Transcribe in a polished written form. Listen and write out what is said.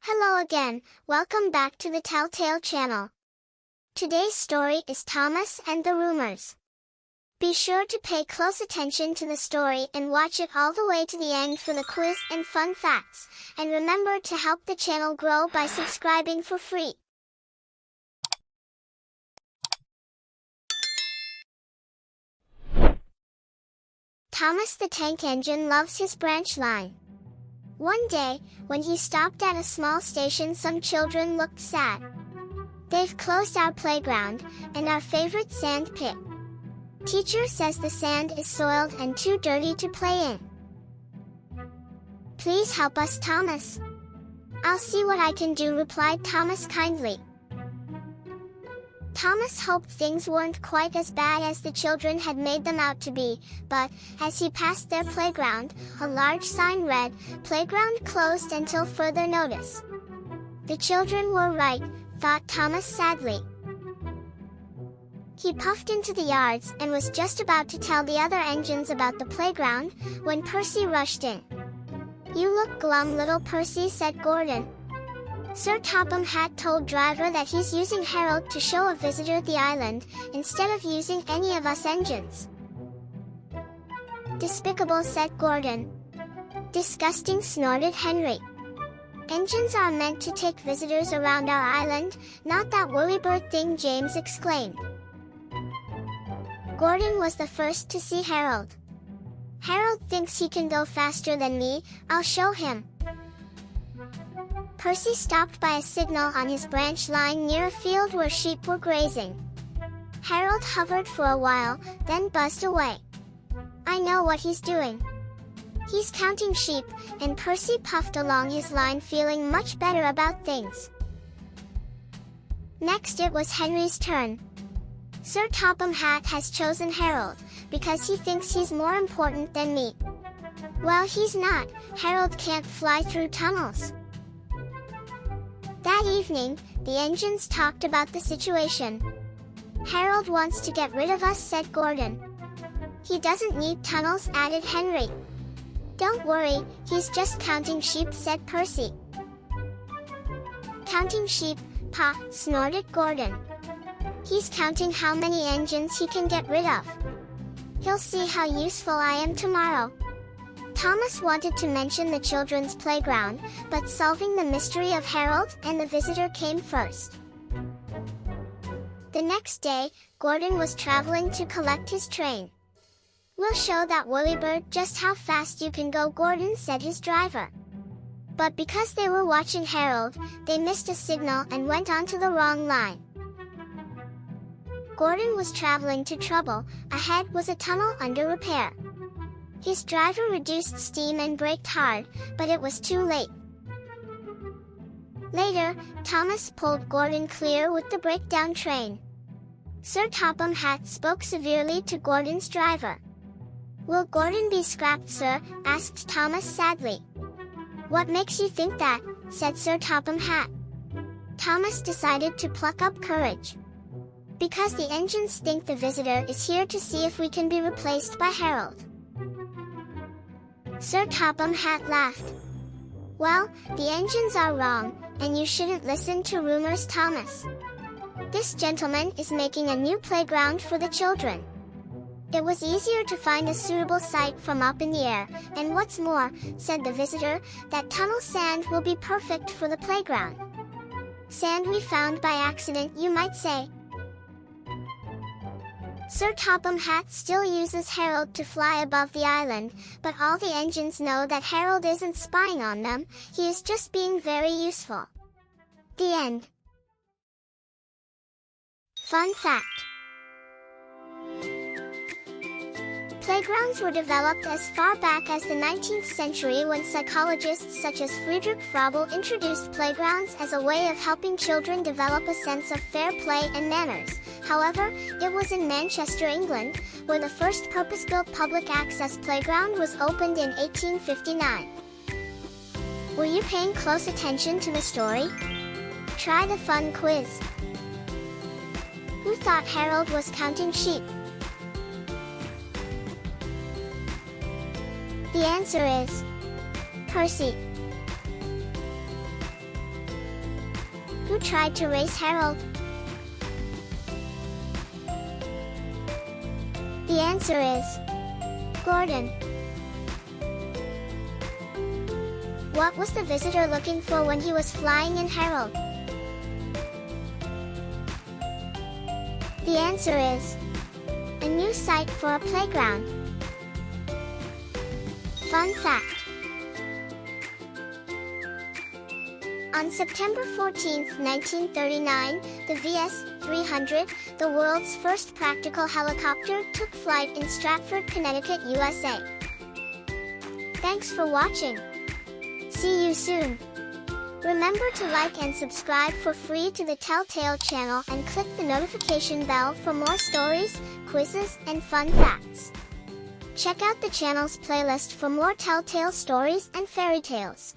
Hello again, welcome back to the Telltale channel. Today's story is Thomas and the Rumours. Be sure to pay close attention to the story and watch it all the way to the end for the quiz and fun facts, and remember to help the channel grow by subscribing for free. Thomas the Tank Engine loves his branch line. One day, when he stopped at a small station, some children looked sad. "They've closed our playground, and our favorite sand pit. Teacher says the sand is soiled and too dirty to play in. Please help us, Thomas." "I'll see what I can do," replied Thomas kindly. Thomas hoped things weren't quite as bad as the children had made them out to be, but, as he passed their playground, a large sign read, "Playground closed until further notice." The children were right, thought Thomas sadly. He puffed into the yards and was just about to tell the other engines about the playground, when Percy rushed in. "You look glum, little Percy," said Gordon. "Sir Topham Hatt told driver that he's using Harold to show a visitor the island, instead of using any of us engines." "Despicable," said Gordon. "Disgusting," snorted Henry. "Engines are meant to take visitors around our island, not that whirlybird thing," James exclaimed. Gordon was the first to see Harold. "Harold thinks he can go faster than me, I'll show him." Percy stopped by a signal on his branch line near a field where sheep were grazing. Harold hovered for a while, then buzzed away. "I know what he's doing. He's counting sheep," and Percy puffed along his line, feeling much better about things. Next it was Henry's turn. "Sir Topham Hatt has chosen Harold, because he thinks he's more important than me." "Well, he's not. Harold can't fly through tunnels." That evening, the engines talked about the situation. "Harold wants to get rid of us," said Gordon. "He doesn't need tunnels," added Henry. "Don't worry, he's just counting sheep," said Percy. "Counting sheep, Pa," snorted Gordon. "He's counting how many engines he can get rid of. He'll see how useful I am tomorrow." Thomas wanted to mention the children's playground, but solving the mystery of Harold and the visitor came first. The next day, Gordon was traveling to collect his train. "We'll show that whirlybird just how fast you can go," Gordon said his driver. But because they were watching Harold, they missed a signal and went onto the wrong line. Gordon was traveling to trouble. Ahead was a tunnel under repair. His driver reduced steam and braked hard, but it was too late. Later, Thomas pulled Gordon clear with the breakdown train. Sir Topham Hatt spoke severely to Gordon's driver. "Will Gordon be scrapped, sir?" asked Thomas sadly. "What makes you think that?" said Sir Topham Hatt. Thomas decided to pluck up courage. "Because the engines think the visitor is here to see if we can be replaced by Harold." Sir Topham Hatt laughed. "Well, the engines are wrong, and you shouldn't listen to rumors, Thomas. This gentleman is making a new playground for the children. It was easier to find a suitable site from up in the air, and what's more," said the visitor, "that tunnel sand will be perfect for the playground. Sand we found by accident, you might say." Sir Topham Hatt still uses Harold to fly above the island, but all the engines know that Harold isn't spying on them, he is just being very useful. The end. Fun fact. Playgrounds were developed as far back as the 19th century when psychologists such as Friedrich Froebel introduced playgrounds as a way of helping children develop a sense of fair play and manners. However, it was in Manchester, England, where the first purpose-built public access playground was opened in 1859. Were you paying close attention to the story? Try the fun quiz. Who thought Harold was counting sheep? The answer is Percy. Who tried to race Harold? The answer is Gordon. What was the visitor looking for when he was flying in Harold? The answer is a new site for a playground. Fun fact. On September 14, 1939, the VS-300, the world's first practical helicopter, took flight in Stratford, Connecticut, USA. Thanks for watching. See you soon. Remember to like and subscribe for free to the Telltale channel and click the notification bell for more stories, quizzes, and fun facts. Check out the channel's playlist for more Telltale stories and fairy tales.